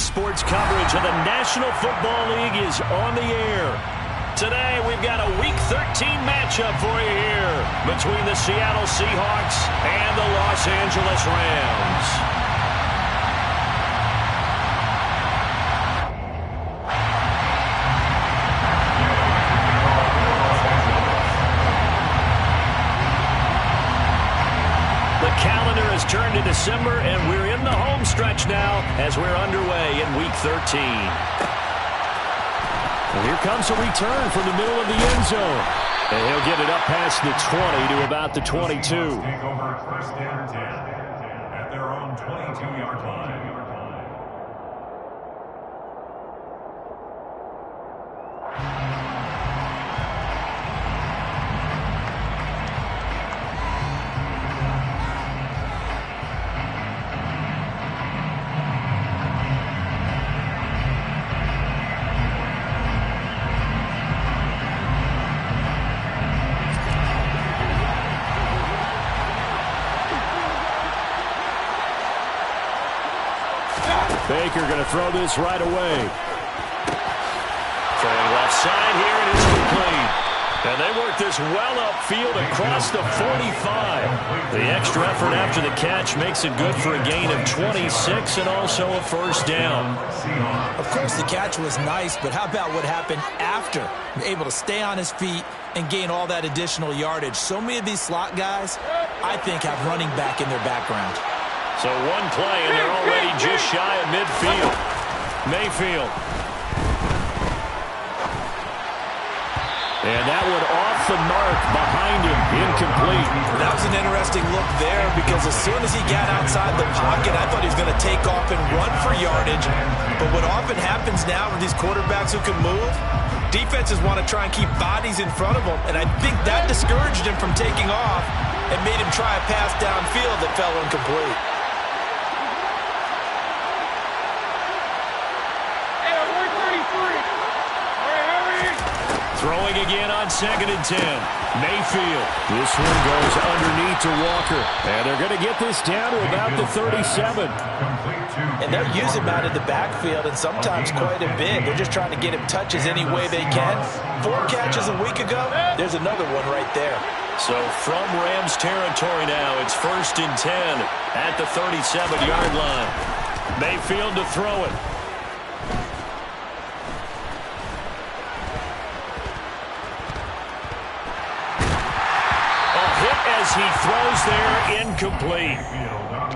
sports coverage of the National Football League is on the air. Today, we've got a Week 13 matchup for you here between the Seattle Seahawks and the Los Angeles Rams. Turned to December, and we're in the home stretch now as we're underway in Week 13. And here comes a return from the middle of the end zone. And he'll get it up past the 20 to about the 22. Take over first and 10 at their own 22-yard line. Baker going to throw this right away. Throwing left side here, and it's complete. And they work this well upfield across the 45. The extra effort after the catch makes it good for a gain of 26 and also a first down. Of course, the catch was nice, but how about what happened after? Able to stay on his feet and gain all that additional yardage. So many of these slot guys, I think, have running back in their background. So one play, and they're already just shy of midfield. Mayfield. And that one off the mark behind him, incomplete. That was an interesting look there because as soon as he got outside the pocket, I thought he was going to take off and run for yardage. But what often happens now with these quarterbacks who can move, defenses want to try and keep bodies in front of them, and I think that discouraged him from taking off and made him try a pass downfield that fell incomplete. Throwing again on 2nd and 10. Mayfield. This one goes underneath to Walker. And they're going to get this down to about the 37. And they'll use him out of the backfield, and sometimes quite a bit. They're just trying to get him touches any way they can. 4 catches a week ago. There's another one right there. So from Rams territory now, it's 1st and 10 at the 37-yard line. Mayfield to throw it. As he throws there, incomplete.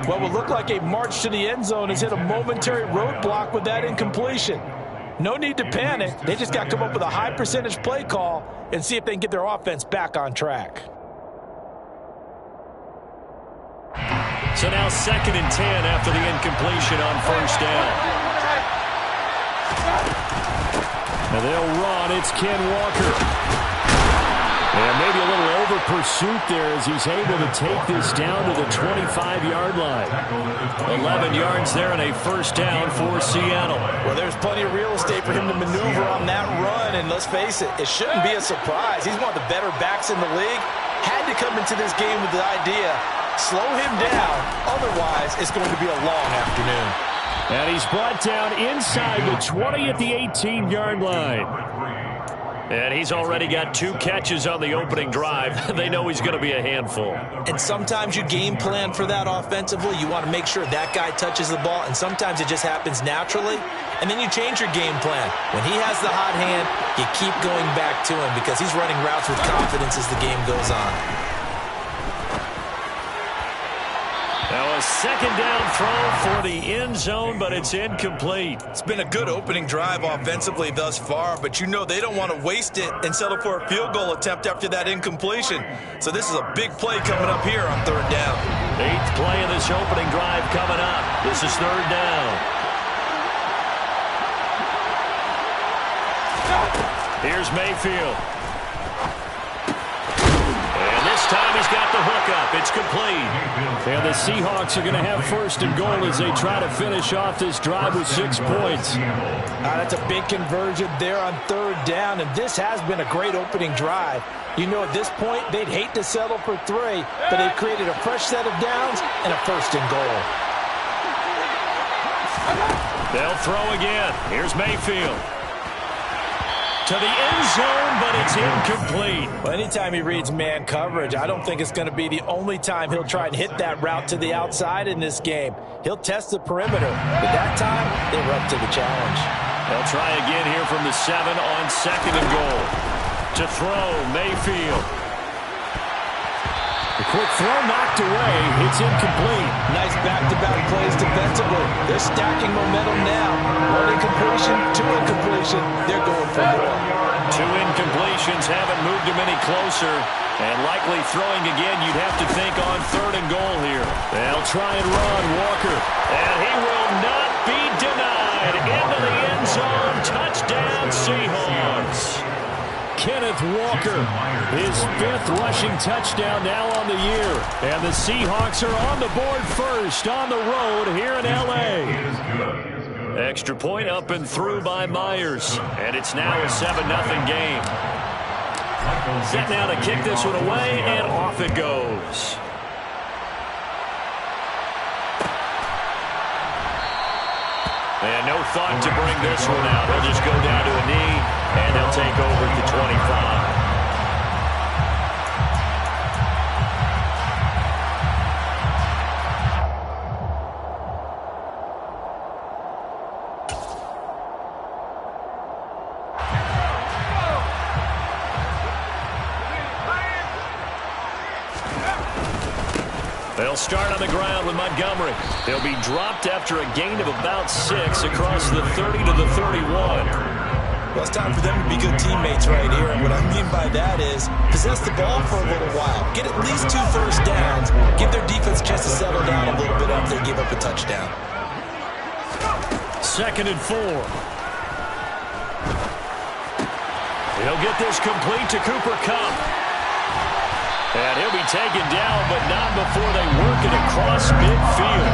What will look like a march to the end zone has hit a momentary roadblock with that incompletion. No need to panic. They just got to come up with a high percentage play call and see if they can get their offense back on track. So now 2nd and 10 after the incompletion on first down. And they'll run. It's Ken Walker. And maybe a little over-pursuit there as he's able to take this down to the 25-yard line. 11 yards there and a first down for Seattle. Well, there's plenty of real estate for him to maneuver on that run, and let's face it, it shouldn't be a surprise. He's one of the better backs in the league. Had to come into this game with the idea, slow him down, otherwise it's going to be a long afternoon. And he's brought down inside the 20 at the 18-yard line. And he's already got 2 catches on the opening drive. They know he's going to be a handful. And sometimes you game plan for that offensively. You want to make sure that guy touches the ball, and sometimes it just happens naturally. And then you change your game plan. When he has the hot hand, you keep going back to him because he's running routes with confidence as the game goes on. Now a 2nd down throw for the end zone, but it's incomplete. It's been a good opening drive offensively thus far, but you know they don't want to waste it and settle for a field goal attempt after that incompletion. So this is a big play coming up here on 3rd down. 8th play of this opening drive coming up. This is 3rd down. Here's Mayfield. This time he's got the hook up. It's complete. And the Seahawks are going to have 1st and goal as they try to finish off this drive with 6 points. That's a big conversion there on 3rd down, and this has been a great opening drive. You know, at this point, they'd hate to settle for 3, but they've created a fresh set of downs and a 1st and goal. They'll throw again. Here's Mayfield. To the end zone, but it's incomplete. Well, anytime he reads man coverage, I don't think it's going to be the only time he'll try and hit that route to the outside in this game. He'll test the perimeter, but that time, they were up to the challenge. They'll try again here from the 7 on 2nd and goal. To throw, Mayfield. The quick throw knocked away. It's incomplete. Nice back-to-back plays defensively. They're stacking momentum now. 1 incompletion, 2 incompletion. They're going for more. 2 incompletions haven't moved him any closer. And likely throwing again, you'd have to think on 3rd and goal here. They'll try and run Walker. And he will not be denied. Into the end zone. Touchdown, Seahawks. Kenneth Walker, his 5th rushing touchdown now on the year. And the Seahawks are on the board first on the road here in L.A. Extra point up and through by Myers. And it's now a 7-0 game. Set now to kick this one away, and off it goes. And no thought to bring this one out. They'll just go down to a knee, and they'll take over at the 25. They'll start on the ground with Montgomery. They'll be dropped after a gain of about 6 across the 30 to the 31. Well, it's time for them to be good teammates right here. And what I mean by that is possess the ball for a little while. Get at least 2 first downs. Give their defense a chance to settle down a little bit after they give up a touchdown. 2nd and 4. He'll get this complete to Cooper Kupp. And he'll be taken down, but not before they work it across midfield.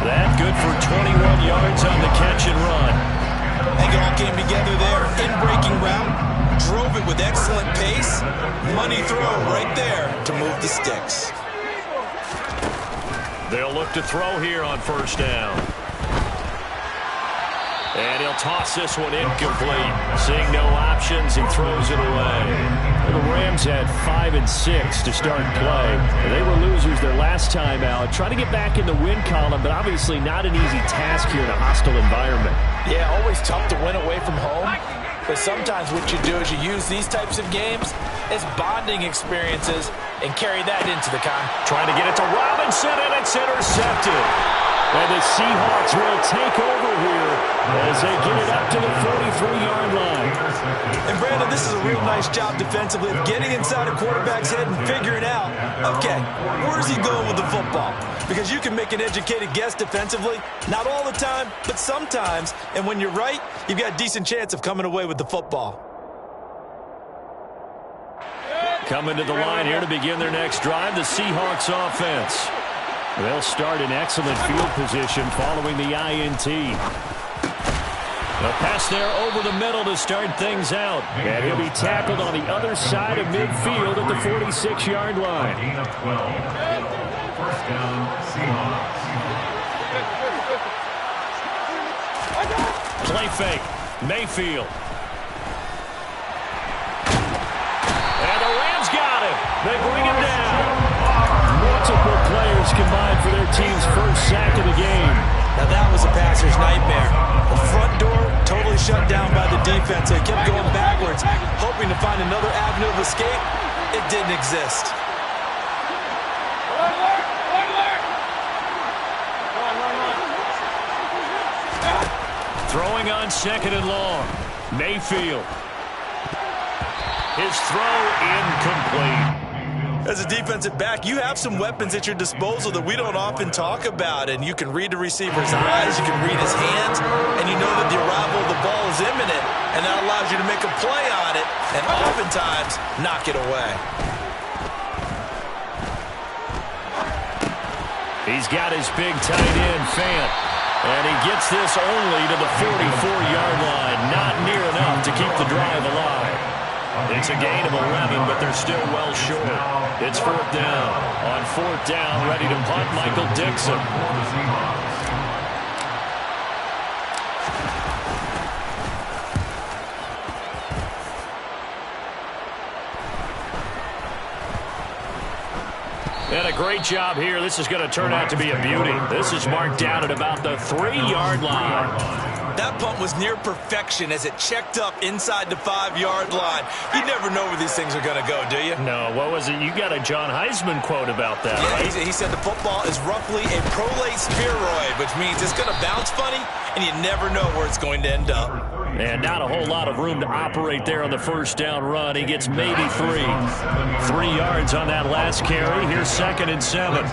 That good for 21 yards on the catch and run. They all came together there. In-breaking route. Drove it with excellent pace. Money throw right there to move the sticks. They'll look to throw here on 1st down. And he'll toss this one incomplete. Seeing no options, he throws it away. The Rams had 5 and 6 to start play. They were losers their last time out. Trying to get back in the win column, but obviously not an easy task here in a hostile environment. Yeah, always tough to win away from home. But sometimes what you do is you use these types of games as bonding experiences and carry that into the contest. Trying to get it to Robinson, and it's intercepted. And the Seahawks will take over here as they get it up to the 43-yard line. And Brandon, this is a real nice job defensively of getting inside a quarterback's head and figuring out, okay, where's he going with the football? Because you can make an educated guess defensively, not all the time, but sometimes. And when you're right, you've got a decent chance of coming away with the football. Coming to the line here to begin their next drive, the Seahawks offense. They'll start in excellent field position following the INT. A pass there over the middle to start things out. And he'll be tackled on the other side of midfield at the 46-yard line. Gain of 12. 1st down, Seahawks. Play fake. Mayfield. And the Rams got him. They bring him down. Multiple players combined for their team's 1st sack of the game. Now that was a passer's nightmare. The front door totally shut down by the defense. They kept going backwards, hoping to find another avenue of escape. It didn't exist. Throwing on 2nd and long. Mayfield. His throw incomplete. As a defensive back, you have some weapons at your disposal that we don't often talk about, and you can read the receiver's eyes, you can read his hands, and you know that the arrival of the ball is imminent, and that allows you to make a play on it, and oftentimes knock it away. He's got his big tight end, Fant, and he gets this only to the 44-yard line, not near enough to keep the drive alive. It's a gain of 11, but they're still well short. It's 4th down. On 4th down, ready to punt, Michael Dixon. great job here. This is going to turn out to be a beauty. This is marked down at about the 3-yard line. That punt was near perfection as it checked up inside the 5-yard line. You never know where these things are going to go, do you? No, what was it? You got a John Heisman quote about that, yeah, right? He said the football is roughly a prolate spheroid, which means it's going to bounce funny, and you never know where it's going to end up. And not a whole lot of room to operate there on the first down run. He gets maybe 3. 3 yards on that last carry. Here's 2nd and 7.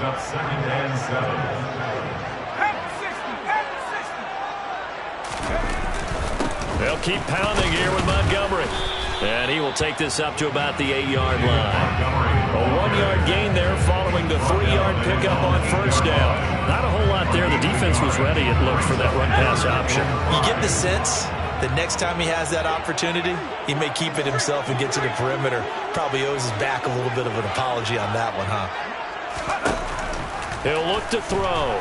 They'll keep pounding here with Montgomery. And he will take this up to about the 8-yard line. A 1-yard gain there following the 3-yard pickup on first down. Not a whole lot there. The defense was ready, it looked, for that run-pass option. You get the sense that next time he has that opportunity, he may keep it himself and get to the perimeter. Probably owes his back a little bit of an apology on that one, huh? He'll look to throw.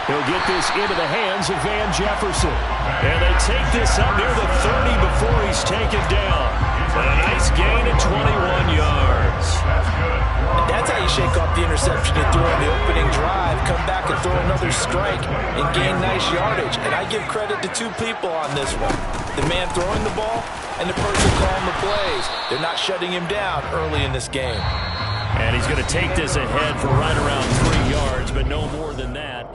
He'll get this into the hands of Van Jefferson. And they take this up near the 30 before he's taken down. But a nice gain of 21 yards. And that's how you shake off the interception you threw on the opening drive, come back and throw another strike, and gain nice yardage. And I give credit to 2 people on this one. The man throwing the ball and the person calling the plays. They're not shutting him down early in this game. And he's going to take this ahead for right around 3 yards, but no more than that.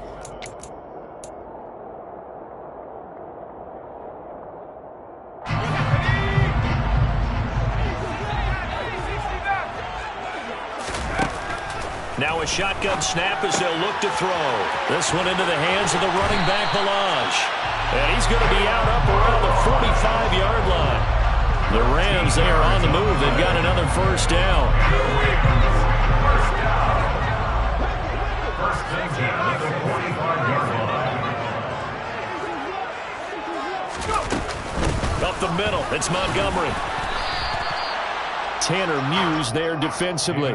Now a shotgun snap as they'll look to throw. This one into the hands of the running back, Ballage. And he's going to be out up around the 45-yard line. The Rams, they are on the move. They've got another first down. Up the middle, it's Montgomery. Tanner Muse there defensively.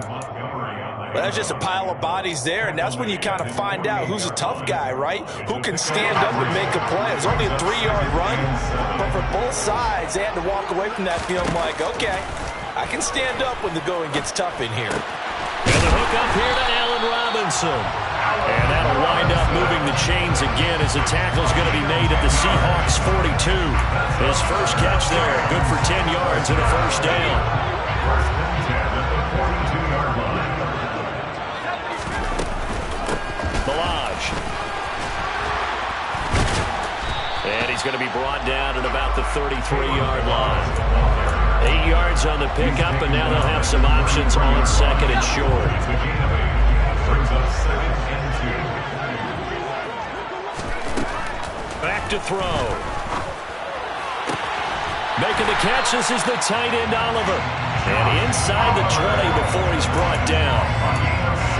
Well, that's just a pile of bodies there, and that's when you kind of find out who's a tough guy, right? Who can stand up and make a play. It was only a 3-yard run, but for both sides, they had to walk away from that feeling like, okay, I can stand up when the going gets tough in here. And the hook up here to Allen Robinson. And that'll wind up moving the chains again as the tackle's going to be made at the Seahawks 42. His first catch there, good for 10 yards and a first down. Ballage. And he's going to be brought down at about the 33-yard line. 8 yards on the pickup, and now they'll have some options on 2nd and short. Back to throw. Making the catch, this is the tight end, Oliver. And inside the 20 before he's brought down.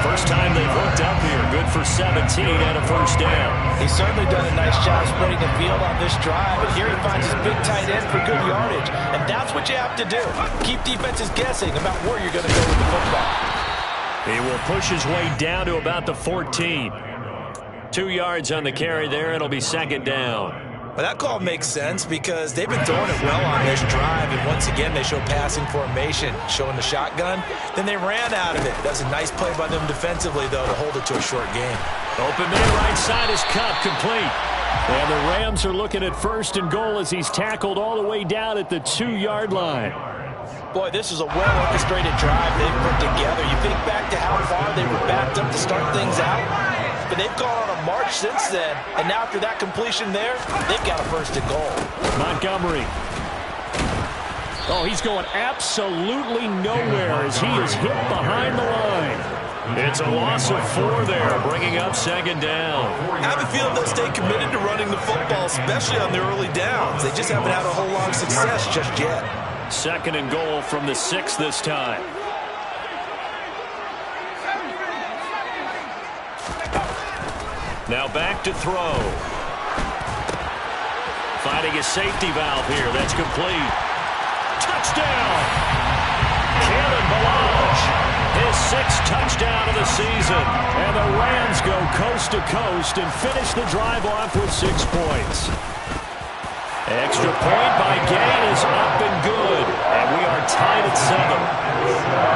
First time they've hooked up here. Good for 17 and a first down. He's certainly done a nice job spreading the field on this drive. And here he finds his big tight end for good yardage. And that's what you have to do. Keep defenses guessing about where you're going to go with the football. He will push his way down to about the 14. 2 yards on the carry there. It'll be 2nd down. Well, that call makes sense because they've been throwing it well on this drive, and once again they show passing formation, showing the shotgun. Then they ran out of it. That's a nice play by them defensively, though, to hold it to a short game. Open man right side is cut, complete. And the Rams are looking at 1st and goal as he's tackled all the way down at the 2-yard line. Boy, this is a well-orchestrated drive they've put together. You think back to how far they were backed up to start things out. But they've gone on a march since then. And now after that completion there, they've got a 1st and goal. Montgomery. Oh, he's going absolutely nowhere as he is hit behind the line. It's a loss of 4 there, bringing up 2nd down. I have a feeling they'll stay committed to running the football, especially on their early downs. They just haven't had a whole lot of success just yet. 2nd and goal from the 6 this time. Now back to throw. Finding a safety valve here. That's complete. Touchdown! Kalen Ballage, his 6th touchdown of the season. And the Rams go coast to coast and finish the drive off with 6 points. Extra point by Gay is up and good. And we are tied at 7.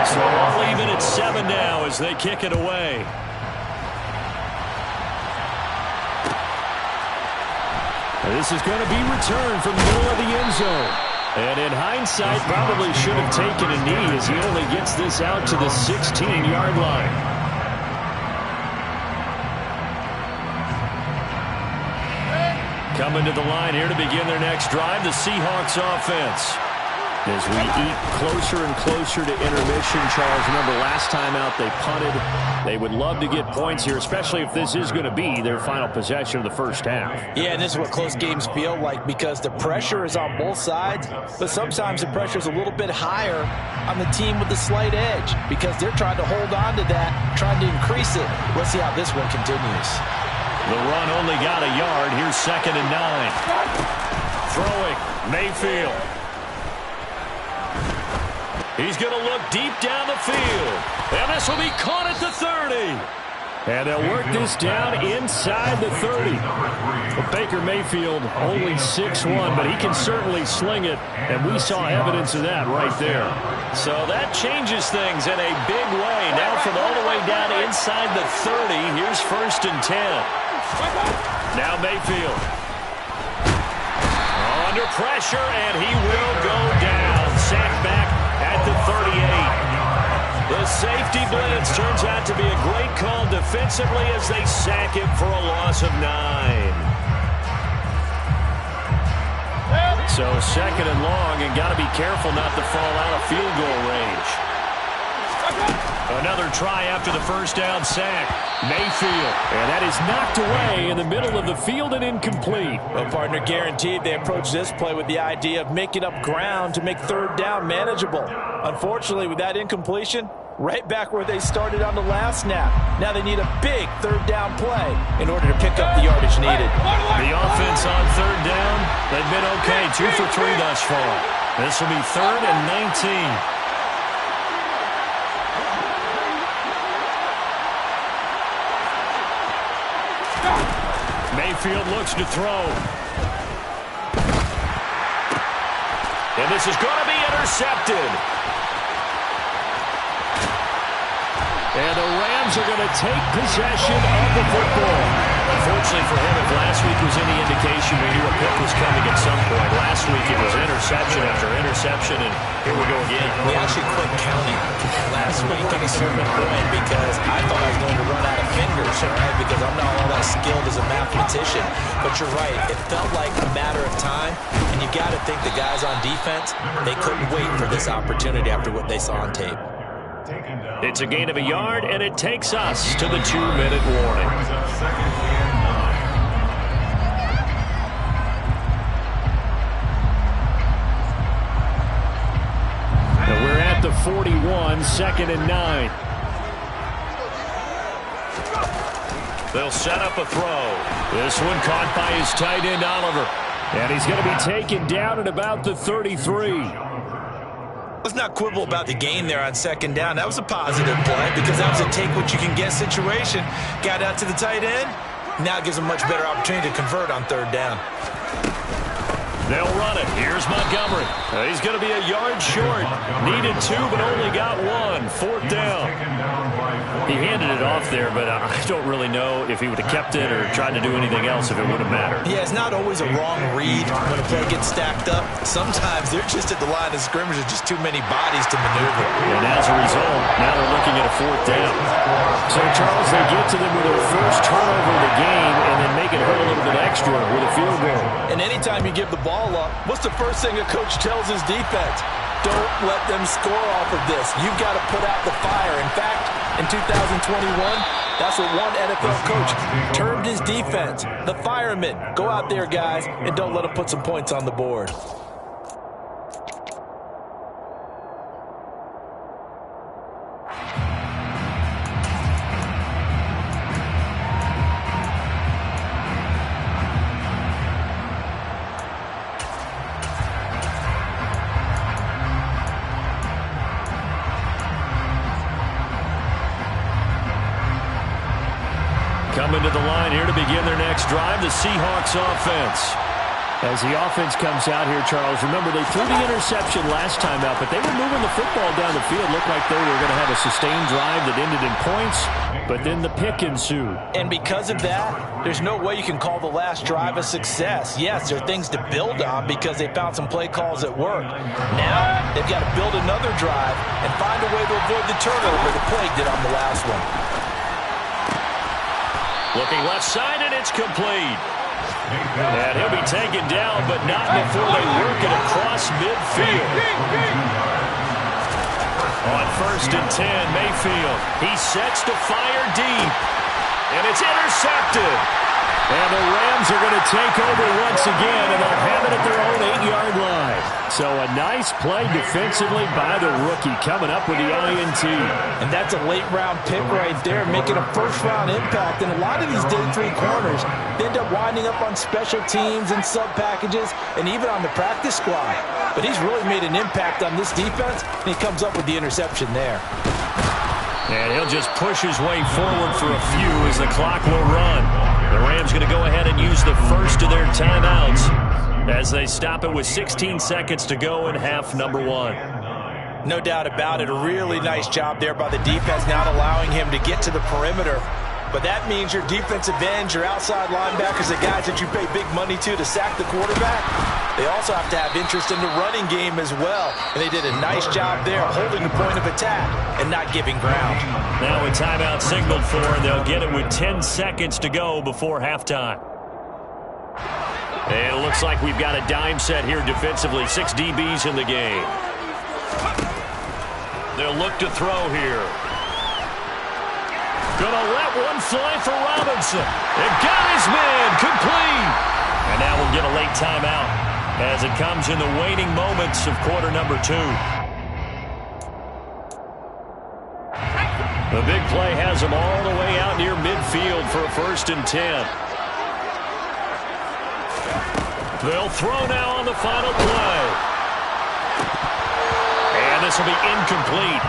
So all even at 7 now as they kick it away. This is going to be returned from the middle of the end zone. And in hindsight, probably should have taken a knee as he only gets this out to the 16-yard line. Coming to the line here to begin their next drive, the Seahawks offense. As we eat closer and closer to intermission, Charles, remember last time out they punted. They would love to get points here, especially if this is going to be their final possession of the first half. Yeah, and this is what close games feel like because the pressure is on both sides, but sometimes the pressure is a little bit higher on the team with the slight edge because they're trying to hold on to that, trying to increase it. Let's see how this one continues. The run only got a yard. Here's 2nd and 9. Throwing, Mayfield. He's going to look deep down the field. And this will be caught at the 30. And they'll work this down inside the 30. Well, Baker Mayfield only 6'1", but he can certainly sling it. And we saw evidence of that right there. So that changes things in a big way. Now from all the way down inside the 30, here's 1st and 10. Now Mayfield. Under pressure, and he will go down. Sacked back at the 38. The safety blitz turns out to be a great call defensively as they sack him for a loss of 9. So 2nd and long, and got to be careful not to fall out of field goal range. Another try after the first down sack. Mayfield. And that is knocked away in the middle of the field and incomplete. Well, partner, guaranteed they approach this play with the idea of making up ground to make 3rd down manageable. Unfortunately, with that incompletion, right back where they started on the last snap. Now they need a big 3rd down play in order to pick up the yardage needed. The offense on 3rd down, they've been okay. 2 for 3 thus far. This will be 3rd and 19. Mayfield looks to throw. And this is going to be intercepted. And the Rams are going to take possession of the football. Unfortunately for him, if last week was any indication, we knew a pick was coming at some point. Last week it was interception after interception, and here we go again. We actually quit counting last week at a certain point because I thought I was going to run out of fingers, all right, because I'm not all that skilled as a mathematician. But you're right. It felt like a matter of time, and you got to think the guys on defense, they couldn't wait for this opportunity after what they saw on tape. It's a gain of a yard, and it takes us to the 2-minute warning. And we're at the 41, 2nd and 9. They'll set up a throw. This one caught by his tight end, Oliver. And he's going to be taken down at about the 33. Let's not quibble about the gain there on 2nd down. That was a positive play because that was a take-what-you-can-get situation. Got out to the tight end. Now it gives them a much better opportunity to convert on 3rd down. They'll run it. Here's Montgomery. He's going to be a yard short. Needed 2, but only got 1. 4th down. He handed it off there, but I don't really know if he would have kept it or tried to do anything else if it would have mattered. Yeah, it's not always a wrong read when a play gets stacked up. Sometimes they're just at the line of scrimmage with just too many bodies to maneuver. And as a result, now they're looking at a 4th down. So, Charles, they get to them with their first turnover of the game and then make it hurt a little bit extra with a field goal. And anytime you give the ball up, what's the first thing a coach tells his defense? Don't let them score off of this. You've got to put out the fire. In fact, in 2021, that's what one NFL coach termed his defense. The firemen. Go out there, guys, and don't let them put some points on the board. Coming to the line here to begin their next drive, the Seahawks offense. As the offense comes out here, Charles, remember they threw the interception last time out, but they were moving the football down the field. Looked like they were going to have a sustained drive that ended in points, but then the pick ensued. And because of that, there's no way you can call the last drive a success. Yes, there are things to build on because they found some play calls that work. Now, they've got to build another drive and find a way to avoid the turnover the Plague did on the last one. Looking left side, and it's complete. And he'll be taken down, but not before they work it across midfield. On 1st and 10, Mayfield. He sets to fire deep. And it's intercepted. And the Rams are going to take over once again, and they'll have it at their own 8-yard line. So a nice play defensively by the rookie, coming up with the INT. And that's a late-round pick right there, making a first-round impact. And a lot of these day 3 corners end up winding up on special teams and sub-packages and even on the practice squad. But he's really made an impact on this defense, and he comes up with the interception there. And he'll just push his way forward for a few as the clock will run. The Rams going to go ahead and use the first of their timeouts as they stop it with 16 seconds to go in half number 1. No doubt about it. A really nice job there by the defense, not allowing him to get to the perimeter. But that means your defensive ends, your outside linebackers, the guys that you pay big money to sack the quarterback, they also have to have interest in the running game as well. And they did a nice job there holding the point of attack and not giving ground. Now a timeout signaled for, and they'll get it with 10 seconds to go before halftime. And it looks like we've got a dime set here defensively. 6 DBs in the game. They'll look to throw here. Gonna let one fly for Robinson. It got his man complete. And now we'll get a late timeout as it comes in the waning moments of quarter number 2. The big play has them all the way out near midfield for a 1st and 10. They'll throw now on the final play. And this will be incomplete.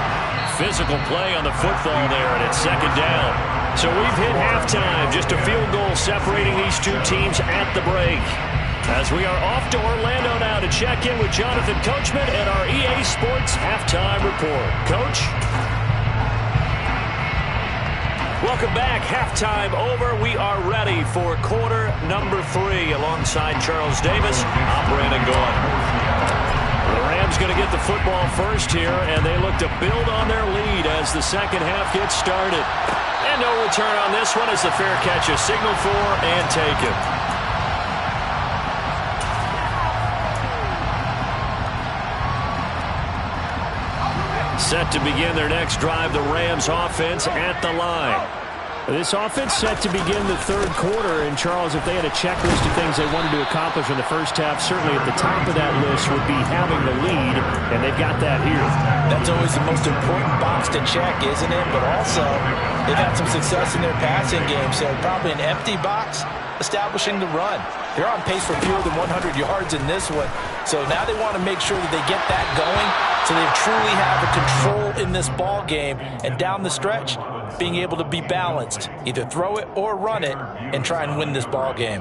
Physical play on the football there, and it's 2nd down. So we've hit halftime. Just a field goal separating these two teams at the break. As we are off to Orlando now to check in with Jonathan Coachman and our EA Sports Halftime Report. Coach? Welcome back. Halftime over. We are ready for quarter number 3 alongside Charles Davis. I'm Brandon Gaudin. The Rams going to get the football first here, and they look to build on their lead as the second half gets started. And no return on this one as the fair catch is signaled for and taken. Set to begin their next drive, the Rams offense at the line. This offense set to begin the 3rd quarter, and Charles, if they had a checklist of things they wanted to accomplish in the first half, certainly at the top of that list would be having the lead, and they've got that here. That's always the most important box to check, isn't it? But also, they've had some success in their passing game, so probably an empty box establishing the run. They're on pace for fewer than 100 yards in this one, so now they want to make sure that they get that going so they truly have a control in this ball game, and down the stretch, being able to be balanced, either throw it or run it, and try and win this ball game.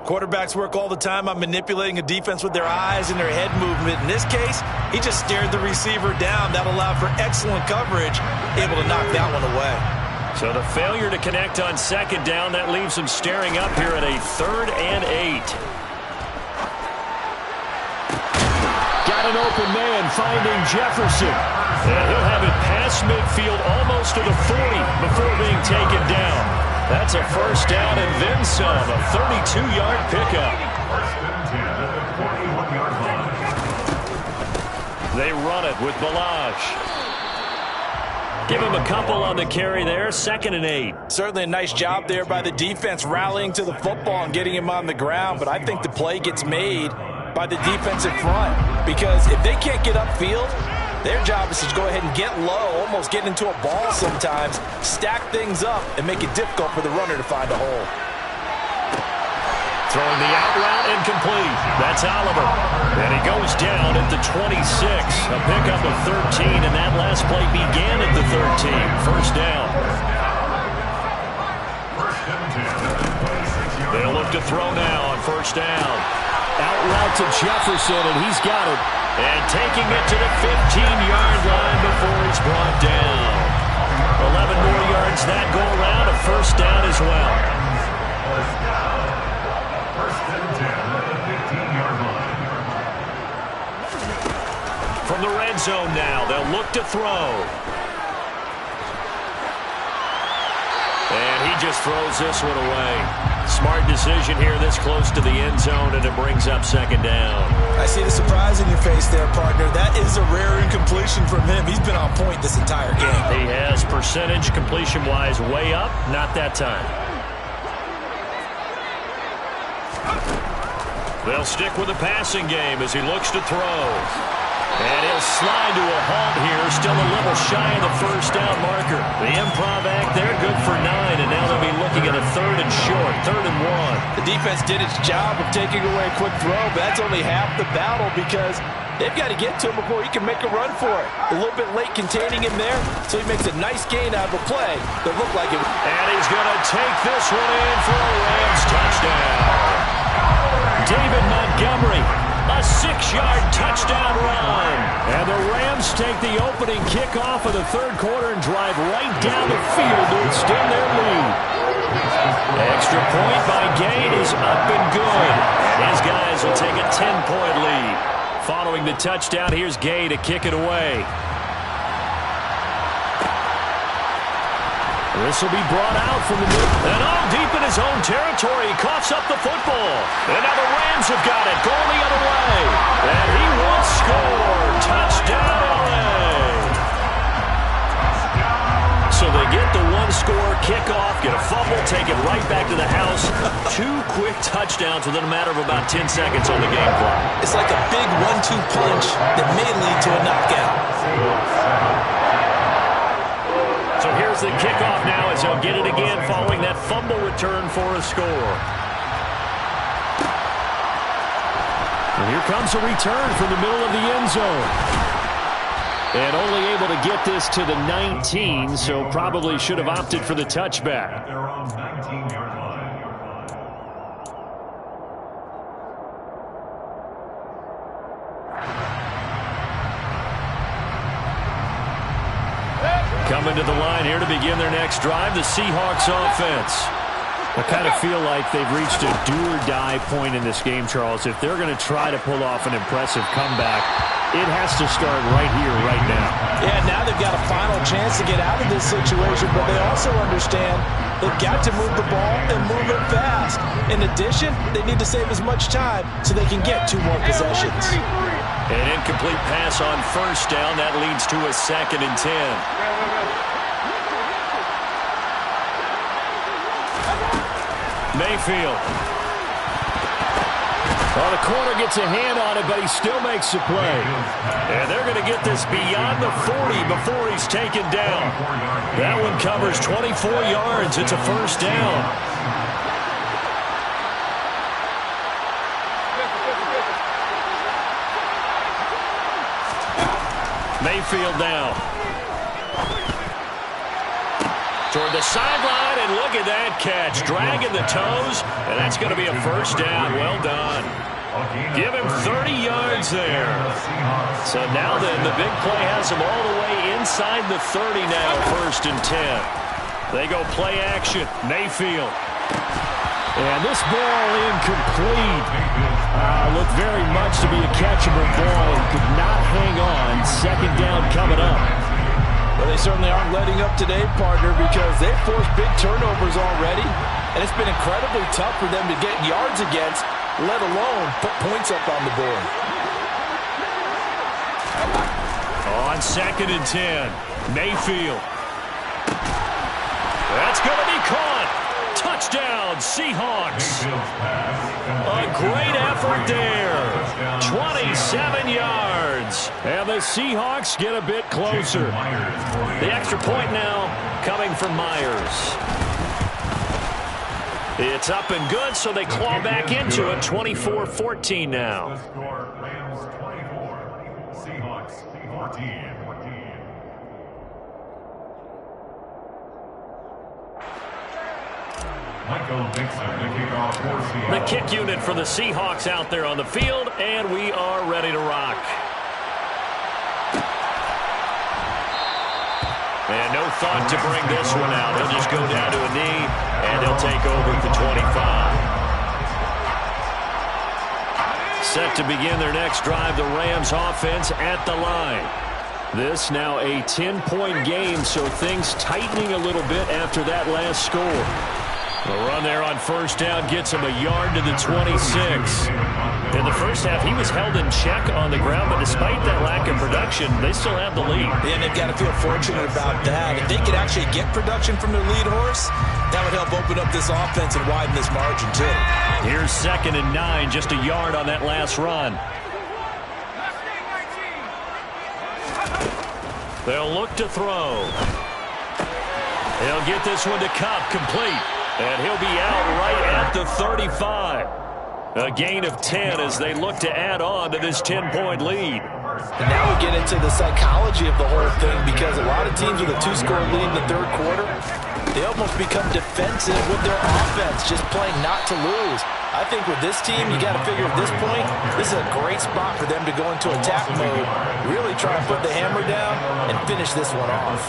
Quarterbacks work all the time on manipulating a defense with their eyes and their head movement. In this case, he just stared the receiver down. That allowed for excellent coverage, able to knock that one away. So the failure to connect on 2nd down, that leaves them staring up here at a 3rd and 8. Got an open man finding Jefferson. And he'll have it past midfield almost to the 40 before being taken down. That's a 1st down and then some, a 32-yard pickup. They run it with Balazs. Give him a couple on the carry there, 2nd and 8. Certainly a nice job there by the defense rallying to the football and getting him on the ground, but I think the play gets made by the defensive front because if they can't get upfield, their job is to go ahead and get low, almost get into a ball sometimes, stack things up, and make it difficult for the runner to find a hole. Throwing the out route incomplete. That's Oliver. And he goes down at the 26. A pickup of 13, and that last play began at the 13. 1st down. They'll look to throw now on 1st down. Out route to Jefferson, and he's got it. And taking it to the 15-yard line before he's brought down. 11 more yards that go around, a first down as well. First and 10 at the 15-yard line. From the red zone now, they'll look to throw. And he just throws this one away. Smart decision here this close to the end zone, and it brings up second down. I see the surprise in your face there, partner. That is a rare incompletion from him. He's been on point this entire game. He has percentage completion-wise way up, not that time. They'll stick with the passing game as he looks to throw. And he'll slide to a halt here, still a little shy of the first down marker. The improv act there, good for 9, and now they'll be looking at a third and short, 3rd and 1. The defense did its job of taking away a quick throw, but that's only half the battle because they've got to get to him before he can make a run for it. A little bit late containing him there, so he makes a nice gain out of a play that looked like it. And he's going to take this one in for a Rams touchdown. David Montgomery. A 6-yard touchdown run. And the Rams take the opening kickoff of the third quarter and drive right down the field to extend their lead. Extra point by Gay is up and good. And his guys will take a 10-point lead. Following the touchdown, here's Gay to kick it away. This will be brought out from the middle. And deep in his own territory. He coughs up the football. And now the Rams have got it. Going the other way. And he will score. Touchdown, LA. So they get the one-score kickoff, get a fumble, take it right back to the house. 2 quick touchdowns within a matter of about 10 seconds on the game clock. It's like a big 1-2 punch that may lead to a knockout. So here's the kickoff now as they'll get it again following that fumble return for a score. And here comes a return from the middle of the end zone. And only able to get this to the 19, so probably should have opted for the touchback. At their own 19-yard line. Coming to the line here to begin their next drive, the Seahawks offense. I kind of feel like they've reached a do-or-die point in this game, Charles. If they're going to try to pull off an impressive comeback, it has to start right here, right now. Yeah, now they've got a final chance to get out of this situation, but they also understand they've got to move the ball and move it fast. In addition, they need to save as much time so they can get 2 more possessions. An incomplete pass on first down. That leads to a 2nd and 10. Mayfield. Well, the corner gets a hand on it, but he still makes the play. And they're going to get this beyond the 40 before he's taken down. That one covers 24 yards. It's a first down. Mayfield now. Toward the sideline, and look at that catch. Dragging the toes, and that's going to be a first down. Well done. Give him 30 yards there. So now then, the big play has him all the way inside the 30 now, 1st and 10. They go play action. Mayfield. And this ball incomplete. Looked very much to be a catchable ball and could not hang on. 2nd down coming up. Well, they certainly aren't letting up today, partner, because they've forced big turnovers already, and it's been incredibly tough for them to get yards against, let alone put points up on the board. On 2nd and 10, Mayfield. That's going to be caught. Touchdown, Seahawks. A great effort there. 27 yards. And the Seahawks get a bit closer. The extra point now coming from Myers. It's up and good, so they claw back into it. 24-14 now. The score, Rams 24, Seahawks 14. Michael Dixon, the kickoff for Seattle. The kick unit for the Seahawks out there on the field, and we are ready to rock. And no thought to bring this one out. They'll just go down to a knee, and they'll take over at the 25. Set to begin their next drive, the Rams offense at the line. This now a 10-point game, so things tightening a little bit after that last score. The run there on first down gets him a yard to the 26. In the first half, he was held in check on the ground, but despite that lack of production, they still have the lead. And they've got to feel fortunate about that. If they could actually get production from their lead horse, that would help open up this offense and widen this margin, too. Here's 2nd and 9, just a yard on that last run. They'll look to throw. He'll get this one to Kupp, complete. And he'll be out right at the 35. A gain of 10 as they look to add on to this 10-point lead. And now we get into the psychology of the whole thing, because a lot of teams with a 2-score lead in the third quarter, they almost become defensive with their offense, just playing not to lose. I think with this team, you got to figure at this point, this is a great spot for them to go into attack mode, really try to put the hammer down and finish this one off.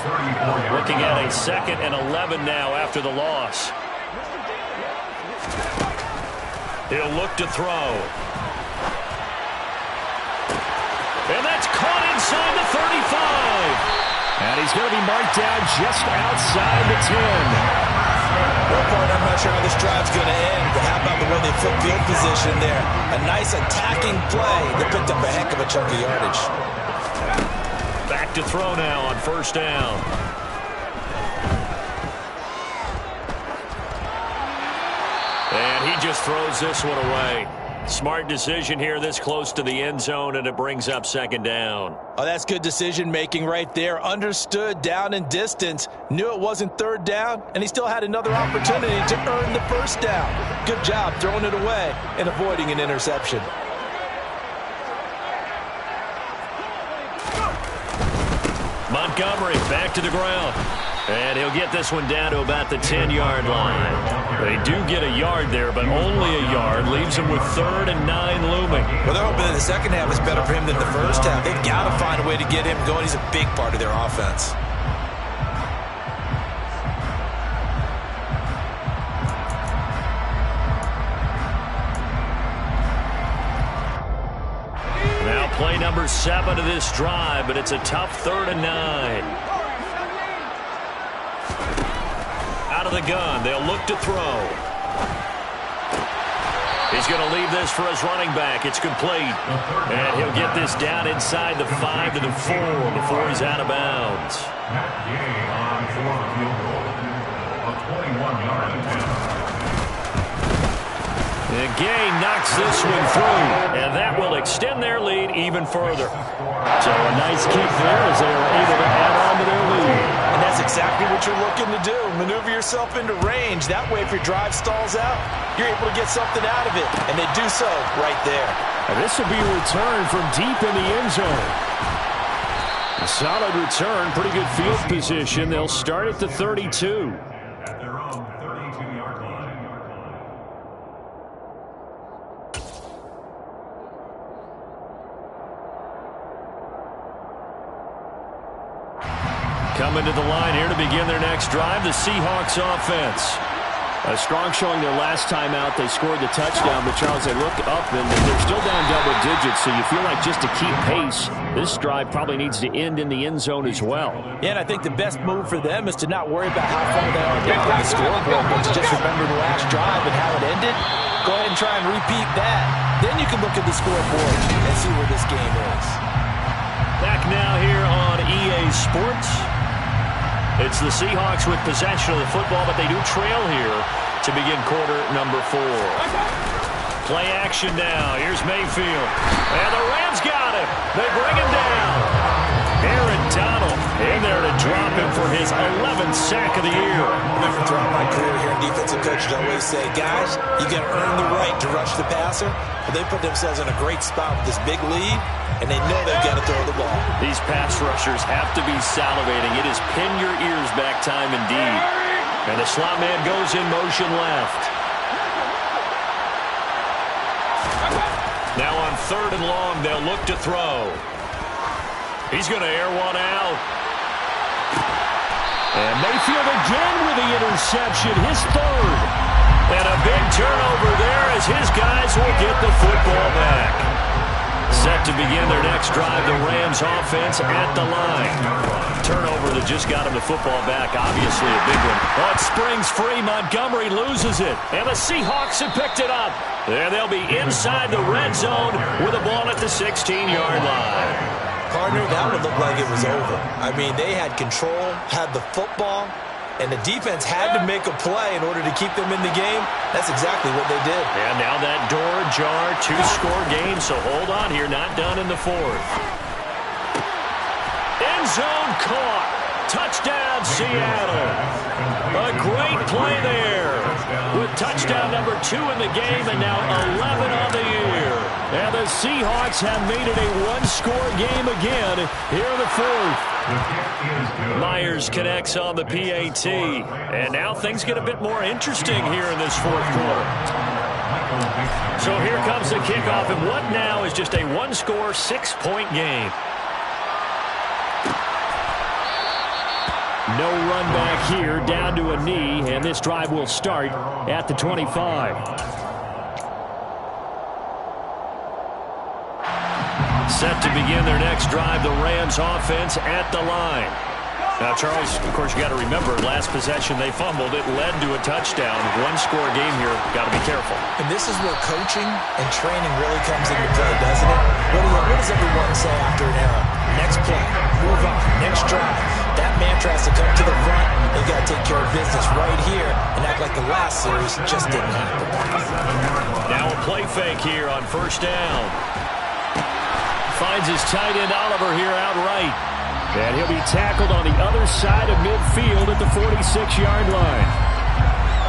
Looking at a 2nd and 11 now after the loss. He'll look to throw. And that's caught inside the 35. And he's going to be marked down just outside the 10. Well, partner, I'm not sure how this drive's going to end, but how about the way they flip field position there? A nice attacking play that picked up a heck of a chunk of yardage. Back to throw now on first down. And he just throws this one away. Smart decision here this close to the end zone, and it brings up 2nd down. Oh, that's good decision-making right there. Understood down and distance. Knew it wasn't 3rd down, and he still had another opportunity to earn the 1st down. Good job throwing it away and avoiding an interception. Montgomery back to the ground. And he'll get this one down to about the 10-yard line. They do get a yard there, but only a yard. Leaves him with 3rd and 9 looming. Well, they're hoping that the second half is better for him than the first half. They've got to find a way to get him going. He's a big part of their offense. Now play number 7 of this drive, but it's a tough 3rd and 9. Out of the gun, they'll look to throw. He's going to leave this for his running back. It's complete. And he'll get this down inside the 5 to the 4 before he's out of bounds. On for the field goal. A 21-yard attempt. And Gay knocks this one through, and that will extend their lead even further. So a nice kick there as they were able to add on to their lead. And that's exactly what you're looking to do. Maneuver yourself into range. That way, if your drive stalls out, you're able to get something out of it. And they do so right there. And this will be a return from deep in the end zone. A solid return, pretty good field position. They'll start at the 32. At their own 32-yard line. Coming to the line here to begin their next drive, the Seahawks offense. A strong showing their last time out. They scored the touchdown, but Charles, they look up and they're still down double digits, so you feel like just to keep pace, this drive probably needs to end in the end zone as well. Yeah, and I think the best move for them is to not worry about how far they are back on the scoreboard, but to just remember the last drive and how it ended. Go ahead and try and repeat that. Then you can look at the scoreboard and see where this game is. Back now here on EA Sports. It's the Seahawks with possession of the football, but they do trail here to begin quarter number 4. Play action now. Here's Mayfield. And the Rams got him. They bring him down. Aaron Donald in there to drop him for his 11th sack of the year. Remember, throughout my career here in defensive coaches, I always say, guys, you got to earn the right to rush the passer. But they put themselves in a great spot with this big lead, and they know they've got to throw the ball. These pass rushers have to be salivating. It is pin your ears back time indeed. And the slot man goes in motion left. Now on 3rd and long, they'll look to throw. He's going to air one out. And Mayfield again with the interception, his 3rd. And a big turnover there as his guys will get the football back. Set to begin their next drive, the Rams offense at the line. Turnover that just got him the football back, obviously a big one. Oh, it springs free. Montgomery loses it. And the Seahawks have picked it up. And they'll be inside the red zone with the ball at the 16-yard line. Partner, that would look like it was over. I mean, they had control, had the football, and the defense had to make a play in order to keep them in the game. That's exactly what they did. And now that door ajar, 2-score game, so hold on here, not done in the 4th. End zone caught. Touchdown, Seattle. A great play there with touchdown number 2 in the game and now 11 on the year. And the Seahawks have made it a 1-score game again here in the 4th. Myers connects on the PAT. And now things get a bit more interesting here in this 4th quarter. So here comes the kickoff, and what now is just a 1-score, 6-point game. No run back here, down to a knee, and this drive will start at the 25. Set to begin their next drive, the Rams offense at the line. Now, Charles, of course, you got to remember, last possession they fumbled. It led to a touchdown. 1-score game here. Got to be careful. And this is where coaching and training really comes into play, doesn't it? What does everyone say after an error? Next play, move on, next drive. That mantra has to come to the front. They've got to take care of business right here and act like the last series just didn't happen. Now a play fake here on 1st down. Finds his tight end Oliver here outright. And he'll be tackled on the other side of midfield at the 46-yard line.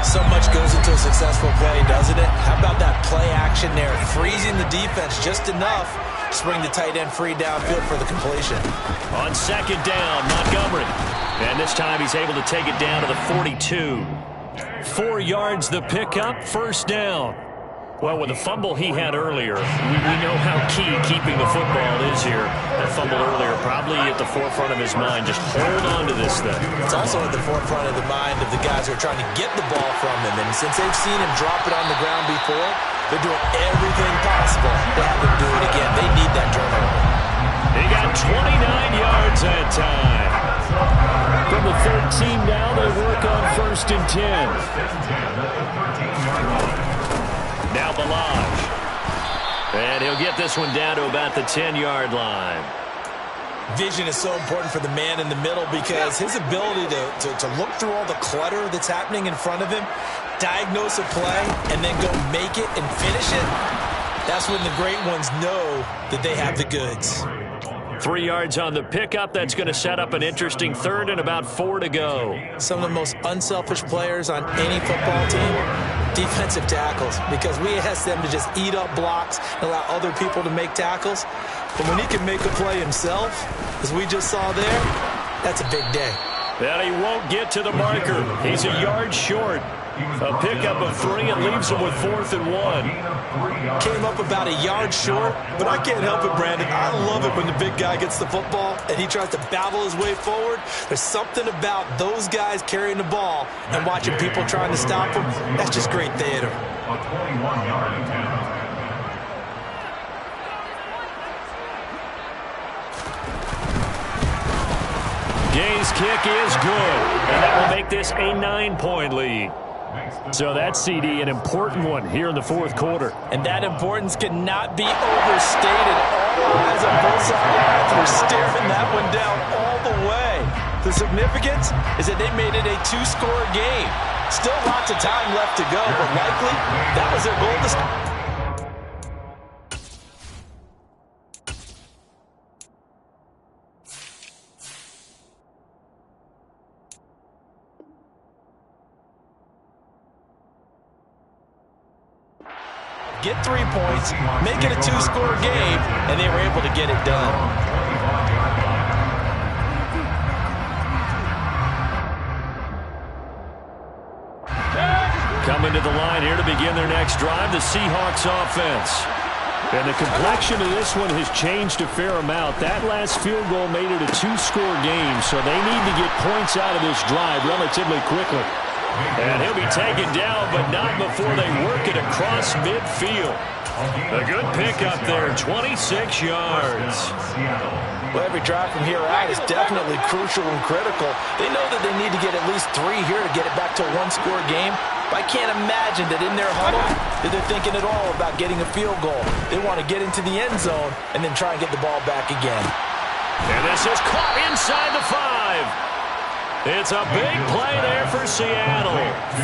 So much goes into a successful play, doesn't it? How about that play action there? Freezing the defense just enough to bring the tight end free downfield for the completion. On 2nd down, Montgomery. And this time he's able to take it down to the 42. 4 yards the pickup, 1st down. Well, with the fumble he had earlier, we know how key keeping the football is here. That fumble earlier probably at the forefront of his mind. Just hold on to this thing. It's also at the forefront of the mind of the guys who are trying to get the ball from him. And since they've seen him drop it on the ground before, they're doing everything possible to have him do it again. They need that turnover. He got 29 yards that time. From the 13 now, they work on 1st and 10. Now Balaj. And he'll get this one down to about the 10-yard line. Vision is so important for the man in the middle because his ability to look through all the clutter that's happening in front of him, diagnose a play, and then go make it and finish it, that's when the great ones know that they have the goods. 3 yards on the pickup. That's going to set up an interesting 3rd and about 4 to go. Some of the most unselfish players on any football team, defensive tackles, because we ask them to just eat up blocks and allow other people to make tackles. But when he can make a play himself, as we just saw there, that's a big day. And he won't get to the marker. He's a yard short. A pickup of 3 and leaves him with 4th and 1. Came up about a yard short, but I can't help it, Brandon. I love it when the big guy gets the football and he tries to battle his way forward. There's something about those guys carrying the ball and watching people trying to stop them. That's just great theater. A 21-yard attempt. Gay's kick is good, and that will make this a 9-point lead. So that's, CD, an important one here in the 4th quarter. And that importance cannot be overstated. All eyes on both sides were staring that one down all the way. The significance is that they made it a 2-score game. Still lots of time left to go, but likely that was their goal to start. Get 3 points, make it a 2-score game, and they were able to get it done. Coming to the line here to begin their next drive, the Seahawks offense. And the complexion of this one has changed a fair amount. That last field goal made it a two-score game, so they need to get points out of this drive relatively quickly. And he'll be taken down, but not before they work it across midfield. A good pickup there, 26 yards. Well, every drive from here out is definitely crucial and critical. They know that they need to get at least 3 here to get it back to a one-score game. But I can't imagine that in their huddle that they're thinking at all about getting a field goal. They want to get into the end zone and then try and get the ball back again. And this is caught inside the 5. It's a big play there for Seattle.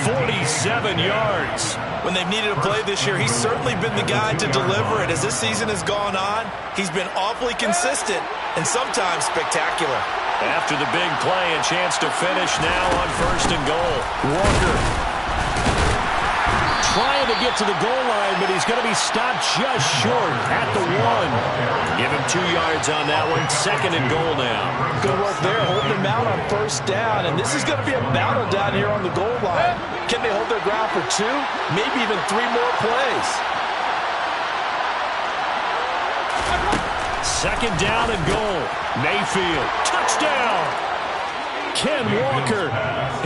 47 yards. When they've needed a play this year, he's certainly been the guy to deliver it. As this season has gone on, he's been awfully consistent and sometimes spectacular. After the big play, a chance to finish now on 1st and goal. Walker trying to get to the goal line, but he's going to be stopped just short at the 1. Give him 2 yards on that one. 2nd and goal now. Good work there, holding him out on 1st down, and this is going to be a battle down here on the goal line. Can they hold their ground for 2, maybe even 3 more plays? 2nd down and goal. Mayfield, touchdown. Ken Walker,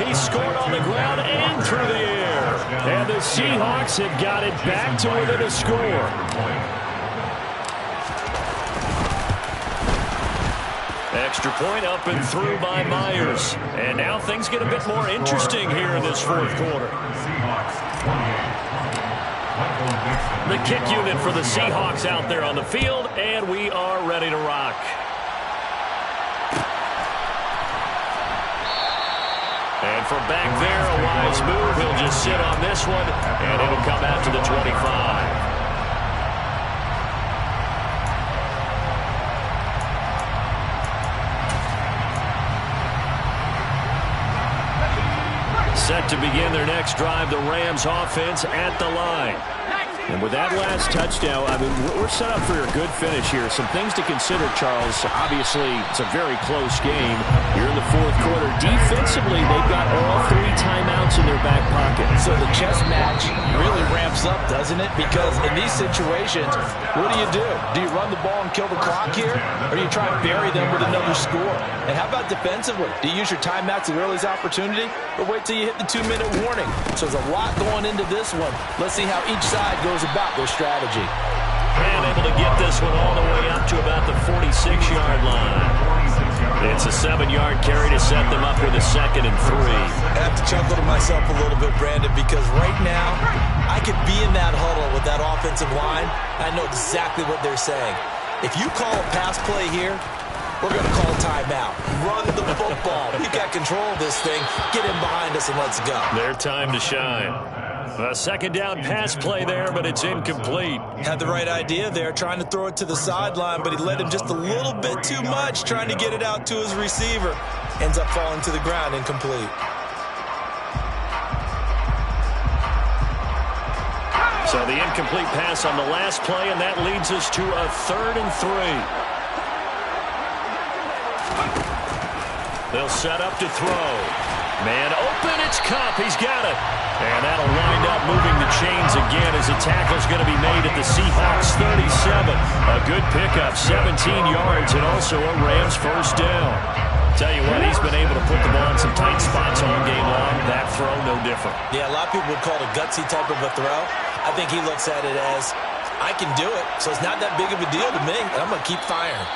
he scored on the ground and through the air. And the Seahawks have got it back to within a score. Extra point up and through by Myers. And now things get a bit more interesting here in this 4th quarter. The kick unit for the Seahawks out there on the field, and we are ready to rock. And from back there, a wise move. He'll just sit on this one, and it'll come out to the 25. Set to begin their next drive, the Rams offense at the line. And with that last touchdown, I mean, we're set up for a good finish here. Some things to consider, Charles. Obviously, it's a very close game. You're in the 4th quarter. Defensively, they've got all 3 timeouts in their back pocket. So the chess match really ramps up, doesn't it? Because in these situations, what do? Do you run the ball and kill the clock here? Or do you try and bury them with another score? And how about defensively? Do you use your timeouts at the earliest opportunity? Or wait till you hit the 2-minute warning? So there's a lot going into this one. Let's see how each side goes about their strategy. And able to get this one all the way up to about the 46-yard line. It's a 7-yard carry to set them up with a 2nd and 3. I have to chuckle to myself a little bit, Brandon, because right now I could be in that huddle with that offensive line. I know exactly what they're saying. If you call a pass play here, we're going to call timeout. Run the football. We've got control of this thing. Get in behind us and let's go. Their time to shine. A 2nd down pass play there, but it's incomplete. Had the right idea there, trying to throw it to the sideline, but he led him just a little bit too much, trying to get it out to his receiver. Ends up falling to the ground, incomplete. So the incomplete pass on the last play, and that leads us to a 3rd and 3. They'll set up to throw. Man open, it's Kupp. He's got it. And that'll wind up moving the chains again as a tackle's going to be made at the Seahawks 37. A good pickup, 17 yards, and also a Rams 1st down. Tell you what, he's been able to put the ball in some tight spots all game long. That throw, no different. Yeah, a lot of people would call it a gutsy type of a throw. I think he looks at it as, I can do it, so it's not that big of a deal to me, and I'm going to keep firing.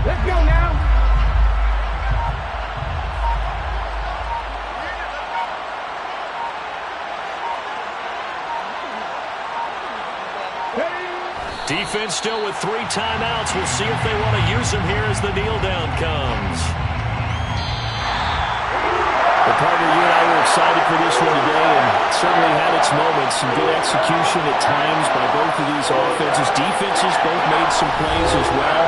Let's go now. Defense still with 3 timeouts. We'll see if they want to use them here as the kneel down comes. Well, partner, you and I were excited for this one today, and certainly had its moments. Some good execution at times by both of these offenses. Defenses both made some plays as well.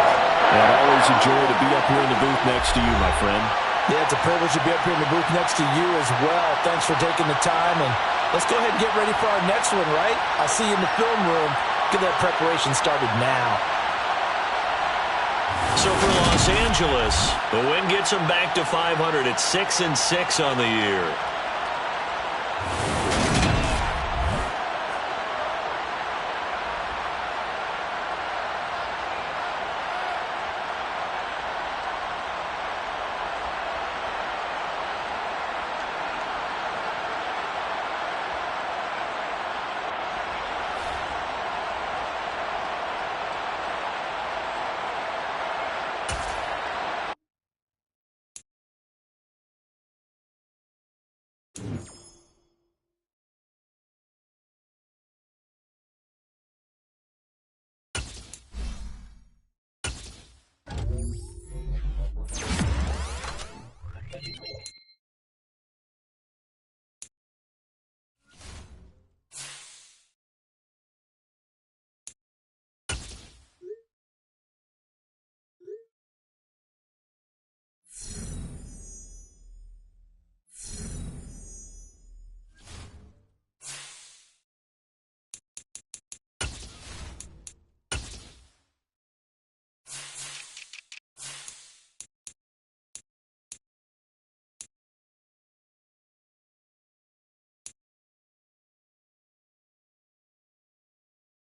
And always a joy to be up here in the booth next to you, my friend. Yeah, it's a privilege to be up here in the booth next to you as well. Thanks for taking the time, and let's go ahead and get ready for our next one, right? I'll see you in the film room. Get that preparation started now. So for Los Angeles, the win gets them back to 500 at 6-6 on the year.